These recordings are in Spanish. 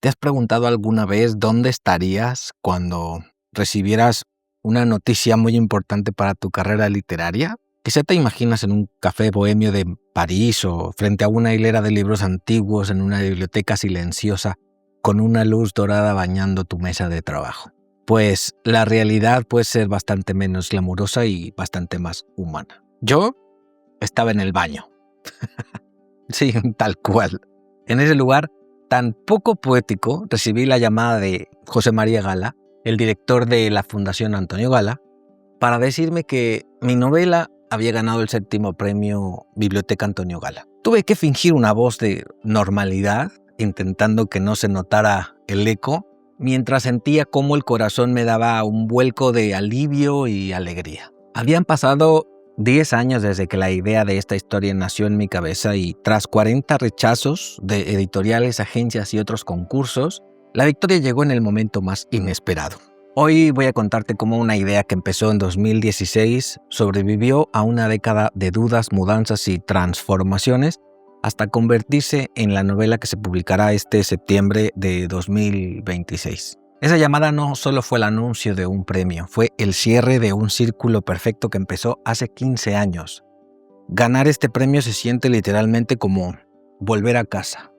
¿Te has preguntado alguna vez dónde estarías cuando recibieras una noticia muy importante para tu carrera literaria? Quizá te imaginas en un café bohemio de París o frente a una hilera de libros antiguos en una biblioteca silenciosa con una luz dorada bañando tu mesa de trabajo. Pues la realidad puede ser bastante menos glamurosa y bastante más humana. Yo estaba en el baño. Sí, tal cual. En ese lugar tan poco poético recibí la llamada de José María Gala, el director de la Fundación Antonio Gala, para decirme que mi novela había ganado el 7º premio Biblioteca Antonio Gala. Tuve que fingir una voz de normalidad, intentando que no se notara el eco, mientras sentía cómo el corazón me daba un vuelco de alivio y alegría. Habían pasado 10 años desde que la idea de esta historia nació en mi cabeza y tras 40 rechazos de editoriales, agencias y otros concursos, la victoria llegó en el momento más inesperado. Hoy voy a contarte cómo una idea que empezó en 2016 sobrevivió a una década de dudas, mudanzas y transformaciones hasta convertirse en la novela que se publicará este septiembre de 2026. Esa llamada no solo fue el anuncio de un premio, fue el cierre de un círculo perfecto que empezó hace 15 años. Ganar este premio se siente literalmente como volver a casa.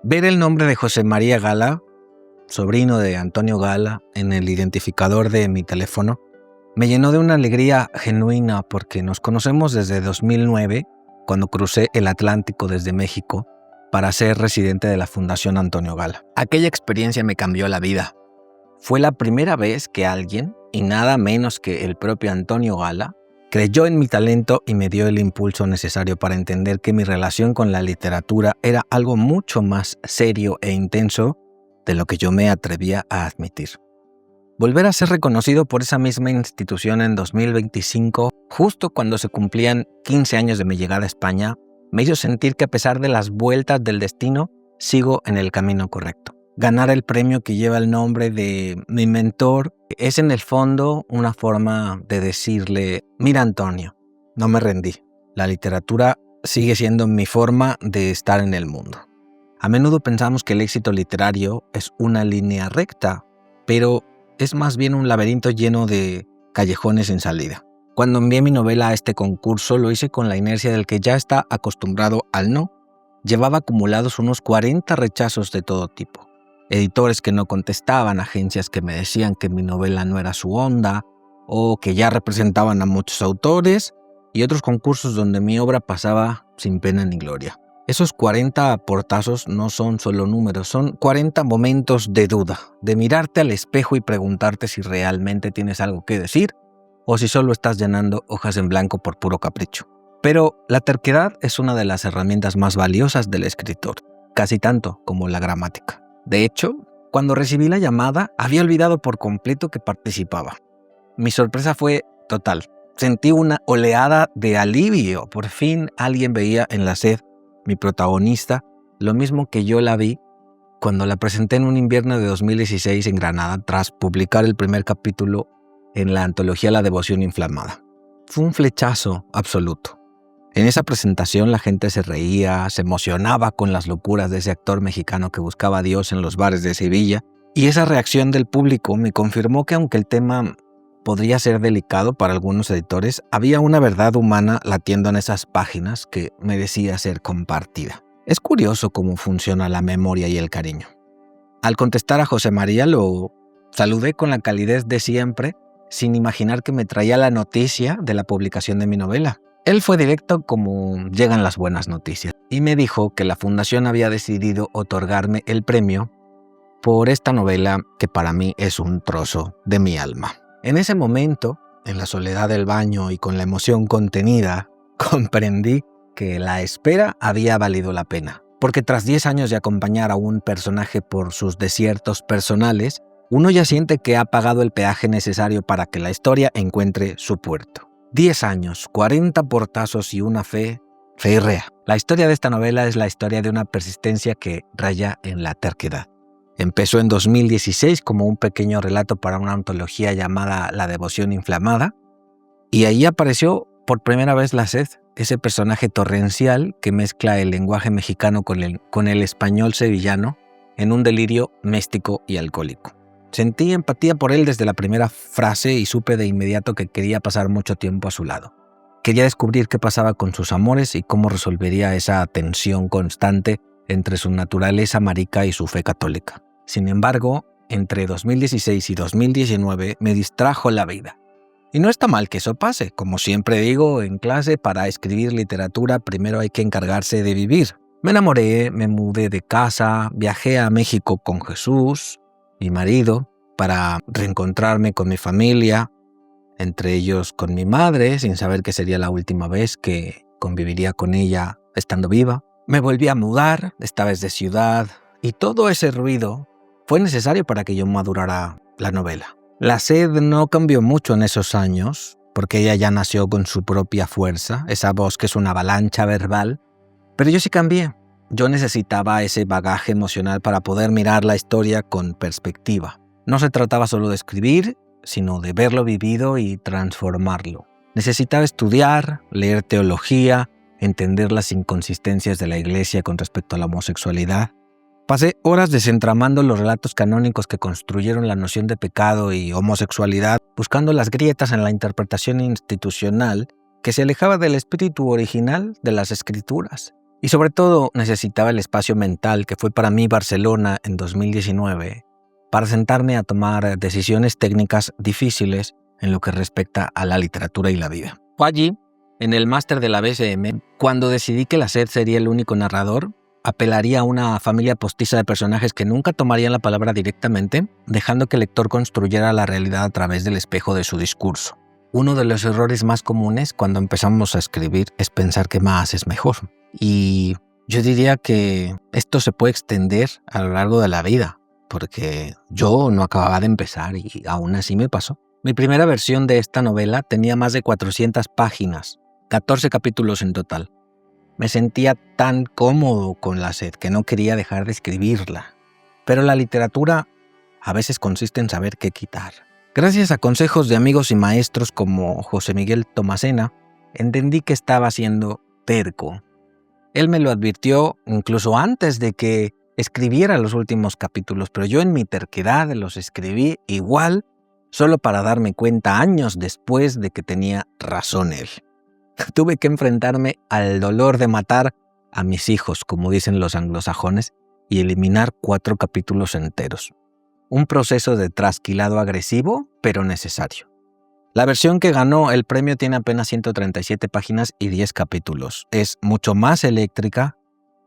Ver el nombre de José María Gala, sobrino de Antonio Gala, en el identificador de mi teléfono, me llenó de una alegría genuina porque nos conocemos desde 2009, cuando crucé el Atlántico desde México para ser residente de la Fundación Antonio Gala. Aquella experiencia me cambió la vida. Fue la primera vez que alguien, y nada menos que el propio Antonio Gala, creyó en mi talento y me dio el impulso necesario para entender que mi relación con la literatura era algo mucho más serio e intenso de lo que yo me atrevía a admitir. Volver a ser reconocido por esa misma institución en 2025, justo cuando se cumplían 15 años de mi llegada a España, me hizo sentir que a pesar de las vueltas del destino, sigo en el camino correcto. Ganar el premio que lleva el nombre de mi mentor es en el fondo una forma de decirle: mira, Antonio, no me rendí. La literatura sigue siendo mi forma de estar en el mundo. A menudo pensamos que el éxito literario es una línea recta, pero es más bien un laberinto lleno de callejones sin salida. Cuando envié mi novela a este concurso, lo hice con la inercia del que ya está acostumbrado al no. Llevaba acumulados unos 40 rechazos de todo tipo. Editores que no contestaban, agencias que me decían que mi novela no era su onda, o que ya representaban a muchos autores, y otros concursos donde mi obra pasaba sin pena ni gloria. Esos 40 portazos no son solo números, son 40 momentos de duda, de mirarte al espejo y preguntarte si realmente tienes algo que decir o si solo estás llenando hojas en blanco por puro capricho. Pero la terquedad es una de las herramientas más valiosas del escritor, casi tanto como la gramática. De hecho, cuando recibí la llamada, había olvidado por completo que participaba. Mi sorpresa fue total. Sentí una oleada de alivio. Por fin alguien veía en la SED, mi protagonista, lo mismo que yo la vi cuando la presenté en un invierno de 2016 en Granada tras publicar el primer capítulo en la antología La Devoción Inflamada. Fue un flechazo absoluto. En esa presentación la gente se reía, se emocionaba con las locuras de ese actor mexicano que buscaba a Dios en los bares de Sevilla, y esa reacción del público me confirmó que aunque el tema podría ser delicado para algunos editores, había una verdad humana latiendo en esas páginas que merecía ser compartida. Es curioso cómo funciona la memoria y el cariño. Al contestar a José María lo saludé con la calidez de siempre, sin imaginar que me traía la noticia de la publicación de mi novela. Él fue directo como llegan las buenas noticias y me dijo que la fundación había decidido otorgarme el premio por esta novela que para mí es un trozo de mi alma. En ese momento, en la soledad del baño y con la emoción contenida, comprendí que la espera había valido la pena. Porque tras 10 años de acompañar a un personaje por sus desiertos personales, uno ya siente que ha pagado el peaje necesario para que la historia encuentre su puerto. 10 años, 40 portazos y una fe férrea. La historia de esta novela es la historia de una persistencia que raya en la terquedad. Empezó en 2016 como un pequeño relato para una antología llamada La Devoción Inflamada, y ahí apareció por primera vez la SED, ese personaje torrencial que mezcla el lenguaje mexicano con el español sevillano en un delirio místico y alcohólico. Sentí empatía por él desde la primera frase y supe de inmediato que quería pasar mucho tiempo a su lado. Quería descubrir qué pasaba con sus amores y cómo resolvería esa tensión constante entre su naturaleza marica y su fe católica. Sin embargo, entre 2016 y 2019 me distrajo la vida. Y no está mal que eso pase. Como siempre digo en clase, para escribir literatura primero hay que encargarse de vivir. Me enamoré, me mudé de casa, viajé a México con Jesús, mi marido, para reencontrarme con mi familia, entre ellos con mi madre, sin saber que sería la última vez que conviviría con ella estando viva. Me volví a mudar, esta vez de ciudad, y todo ese ruido fue necesario para que yo madurara la novela. La sed no cambió mucho en esos años, porque ella ya nació con su propia fuerza, esa voz que es una avalancha verbal, pero yo sí cambié. Yo necesitaba ese bagaje emocional para poder mirar la historia con perspectiva. No se trataba solo de escribir, sino de verlo vivido y transformarlo. Necesitaba estudiar, leer teología, entender las inconsistencias de la Iglesia con respecto a la homosexualidad. Pasé horas desentramando los relatos canónicos que construyeron la noción de pecado y homosexualidad, buscando las grietas en la interpretación institucional que se alejaba del espíritu original de las Escrituras. Y sobre todo necesitaba el espacio mental que fue para mí Barcelona en 2019 para sentarme a tomar decisiones técnicas difíciles en lo que respecta a la literatura y la vida. Fue allí, en el máster de la BCM, cuando decidí que la sed sería el único narrador, apelaría a una familia postiza de personajes que nunca tomarían la palabra directamente, dejando que el lector construyera la realidad a través del espejo de su discurso. Uno de los errores más comunes cuando empezamos a escribir es pensar que más es mejor. Y yo diría que esto se puede extender a lo largo de la vida, porque yo no acababa de empezar y aún así me pasó. Mi primera versión de esta novela tenía más de 400 páginas, 14 capítulos en total. Me sentía tan cómodo con la sed que no quería dejar de escribirla. Pero la literatura a veces consiste en saber qué quitar. Gracias a consejos de amigos y maestros como José Miguel Tomasena, entendí que estaba siendo terco. Él me lo advirtió incluso antes de que escribiera los últimos capítulos, pero yo en mi terquedad los escribí igual, solo para darme cuenta años después de que tenía razón él. Tuve que enfrentarme al dolor de matar a mis hijos, como dicen los anglosajones, y eliminar 4 capítulos enteros. Un proceso de trasquilado agresivo, pero necesario. La versión que ganó el premio tiene apenas 137 páginas y 10 capítulos. Es mucho más eléctrica,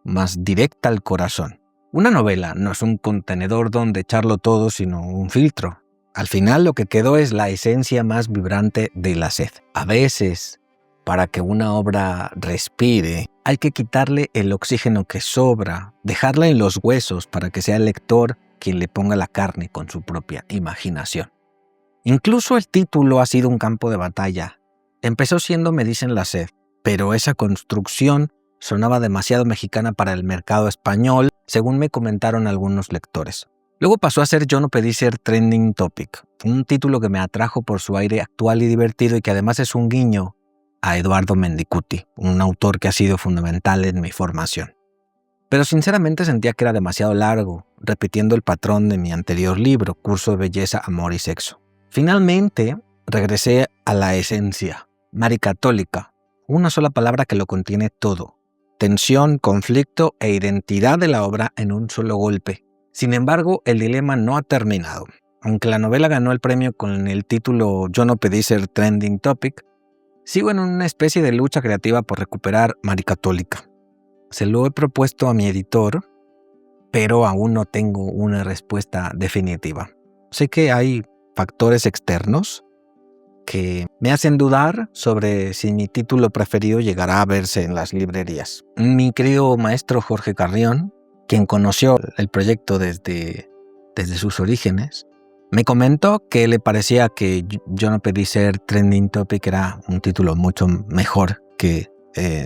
más directa al corazón. Una novela no es un contenedor donde echarlo todo, sino un filtro. Al final lo que quedó es la esencia más vibrante de la sed. A veces, para que una obra respire, hay que quitarle el oxígeno que sobra, dejarla en los huesos para que sea el lector quien le ponga la carne con su propia imaginación. Incluso el título ha sido un campo de batalla. Empezó siendo Me dicen la sed, pero esa construcción sonaba demasiado mexicana para el mercado español, según me comentaron algunos lectores. Luego pasó a ser Yo no pedí ser trending topic, un título que me atrajo por su aire actual y divertido y que además es un guiño a Eduardo Mendicuti, un autor que ha sido fundamental en mi formación. Pero sinceramente sentía que era demasiado largo, repitiendo el patrón de mi anterior libro, Curso de Belleza, Amor y Sexo. Finalmente, regresé a la esencia, maricatólica, una sola palabra que lo contiene todo. Tensión, conflicto e identidad de la obra en un solo golpe. Sin embargo, el dilema no ha terminado. Aunque la novela ganó el premio con el título Yo no pedí ser trending topic, sigo en una especie de lucha creativa por recuperar Maricatólica. Se lo he propuesto a mi editor, pero aún no tengo una respuesta definitiva. Sé que hay factores externos que me hacen dudar sobre si mi título preferido llegará a verse en las librerías. Mi querido maestro Jorge Carrión, quien conoció el proyecto desde sus orígenes, me comentó que le parecía que Yo no pedí ser trending topic era un título mucho mejor que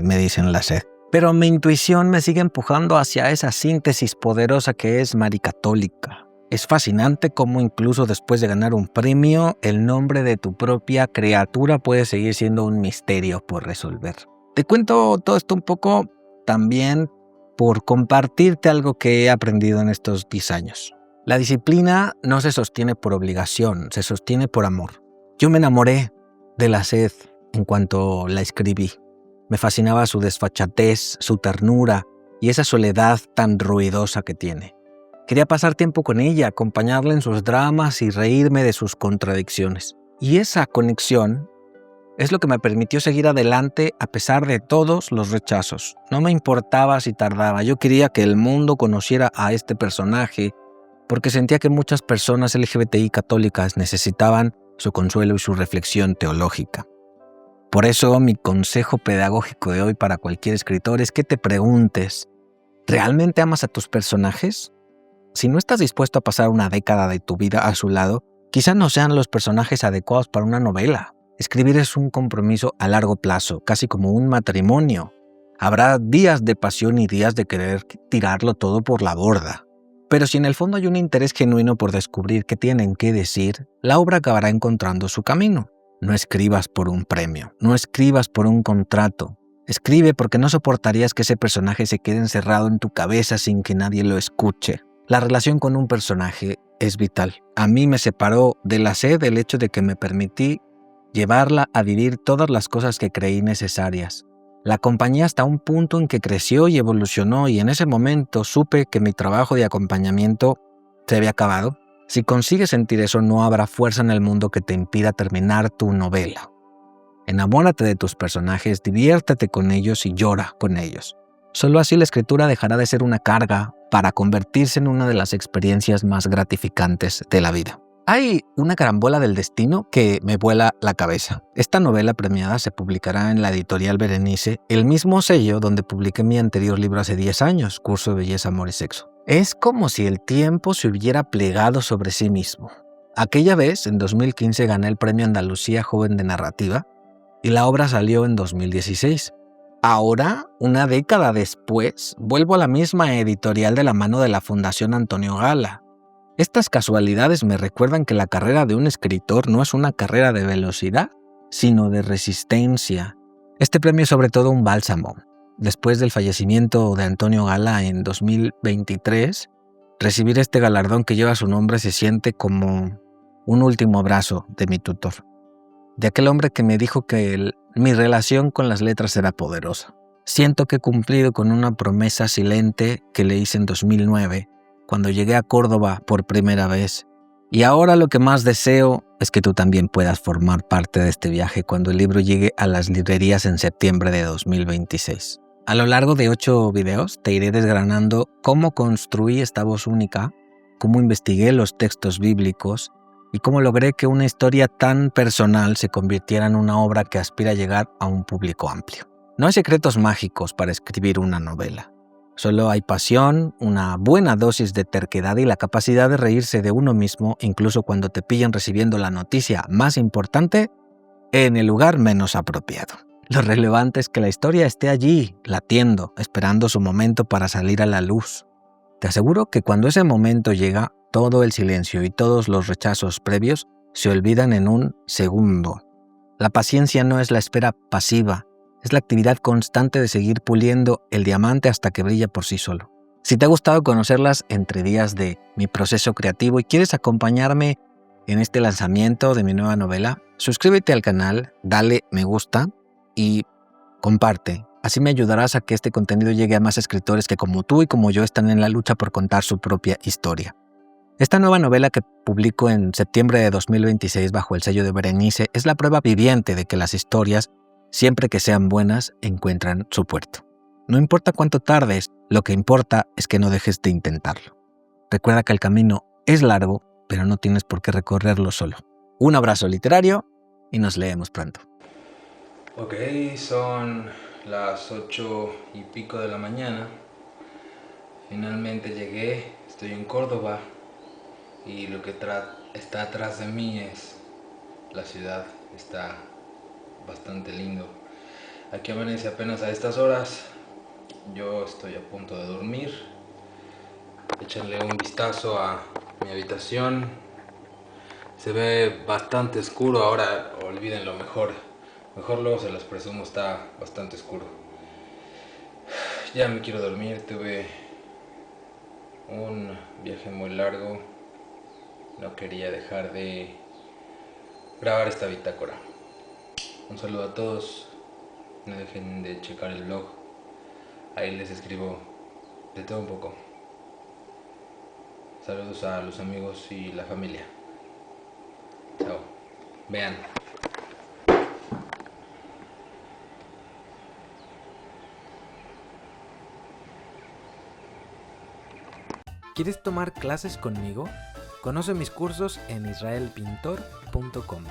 Me dicen la sed. Pero mi intuición me sigue empujando hacia esa síntesis poderosa que es Maricatólica. Es fascinante cómo incluso después de ganar un premio, el nombre de tu propia criatura puede seguir siendo un misterio por resolver. Te cuento todo esto un poco también por compartirte algo que he aprendido en estos 10 años. La disciplina no se sostiene por obligación, se sostiene por amor. Yo me enamoré de La Sed en cuanto la escribí. Me fascinaba su desfachatez, su ternura y esa soledad tan ruidosa que tiene. Quería pasar tiempo con ella, acompañarla en sus dramas y reírme de sus contradicciones. Y esa conexión es lo que me permitió seguir adelante a pesar de todos los rechazos. No me importaba si tardaba, yo quería que el mundo conociera a este personaje porque sentía que muchas personas LGBTI católicas necesitaban su consuelo y su reflexión teológica. Por eso mi consejo pedagógico de hoy para cualquier escritor es que te preguntes, ¿realmente amas a tus personajes? Si no estás dispuesto a pasar una década de tu vida a su lado, quizás no sean los personajes adecuados para una novela. Escribir es un compromiso a largo plazo, casi como un matrimonio. Habrá días de pasión y días de querer tirarlo todo por la borda. Pero si en el fondo hay un interés genuino por descubrir qué tienen que decir, la obra acabará encontrando su camino. No escribas por un premio, no escribas por un contrato. Escribe porque no soportarías que ese personaje se quede encerrado en tu cabeza sin que nadie lo escuche. La relación con un personaje es vital. A mí me separó de La Sed el hecho de que me permití llevarla a vivir todas las cosas que creí necesarias. La acompañé hasta un punto en que creció y evolucionó y en ese momento supe que mi trabajo de acompañamiento se había acabado. Si consigues sentir eso, no habrá fuerza en el mundo que te impida terminar tu novela. Enamórate de tus personajes, diviértete con ellos y llora con ellos. Solo así la escritura dejará de ser una carga para convertirse en una de las experiencias más gratificantes de la vida. Hay una carambola del destino que me vuela la cabeza. Esta novela premiada se publicará en la editorial Berenice, el mismo sello donde publiqué mi anterior libro hace 10 años, Curso de Belleza, Amor y Sexo. Es como si el tiempo se hubiera plegado sobre sí mismo. Aquella vez, en 2015, gané el Premio Andalucía Joven de Narrativa y la obra salió en 2016. Ahora, una década después, vuelvo a la misma editorial de la mano de la Fundación Antonio Gala. Estas casualidades me recuerdan que la carrera de un escritor no es una carrera de velocidad, sino de resistencia. Este premio es sobre todo un bálsamo. Después del fallecimiento de Antonio Gala en 2023, recibir este galardón que lleva su nombre se siente como un último abrazo de mi tutor, de aquel hombre que me dijo que mi relación con las letras era poderosa. Siento que he cumplido con una promesa silente que le hice en 2009, cuando llegué a Córdoba por primera vez. Y ahora lo que más deseo es que tú también puedas formar parte de este viaje cuando el libro llegue a las librerías en septiembre de 2026. A lo largo de 8 videos te iré desgranando cómo construí esta voz única, cómo investigué los textos bíblicos, y cómo logré que una historia tan personal se convirtiera en una obra que aspira a llegar a un público amplio. No hay secretos mágicos para escribir una novela. Solo hay pasión, una buena dosis de terquedad y la capacidad de reírse de uno mismo incluso cuando te pillan recibiendo la noticia más importante en el lugar menos apropiado. Lo relevante es que la historia esté allí, latiendo, esperando su momento para salir a la luz. Te aseguro que cuando ese momento llega, todo el silencio y todos los rechazos previos se olvidan en un segundo. La paciencia no es la espera pasiva, es la actividad constante de seguir puliendo el diamante hasta que brilla por sí solo. Si te ha gustado conocerlas entre días de mi proceso creativo y quieres acompañarme en este lanzamiento de mi nueva novela, suscríbete al canal, dale me gusta y comparte. Así me ayudarás a que este contenido llegue a más escritores que como tú y como yo están en la lucha por contar su propia historia. Esta nueva novela que publico en septiembre de 2026 bajo el sello de Berenice es la prueba viviente de que las historias, siempre que sean buenas, encuentran su puerto. No importa cuánto tardes, lo que importa es que no dejes de intentarlo. Recuerda que el camino es largo, pero no tienes por qué recorrerlo solo. Un abrazo literario y nos leemos pronto. Ok, son las 8:00 de la mañana. Finalmente llegué, estoy en Córdoba y lo que está atrás de mí es la ciudad. Está bastante lindo. Aquí amanece apenas a estas horas. Yo estoy a punto de dormir. Échenle un vistazo a mi habitación. Se ve bastante oscuro. Ahora olvídenlo, mejor luego se los presumo, está bastante oscuro. Ya me quiero dormir, tuve un viaje muy largo. No quería dejar de grabar esta bitácora. Un saludo a todos. No dejen de checar el blog. Ahí les escribo de todo un poco. Saludos a los amigos y la familia. Chao. Vean. ¿Quieres tomar clases conmigo? Conoce mis cursos en israelpintor.com.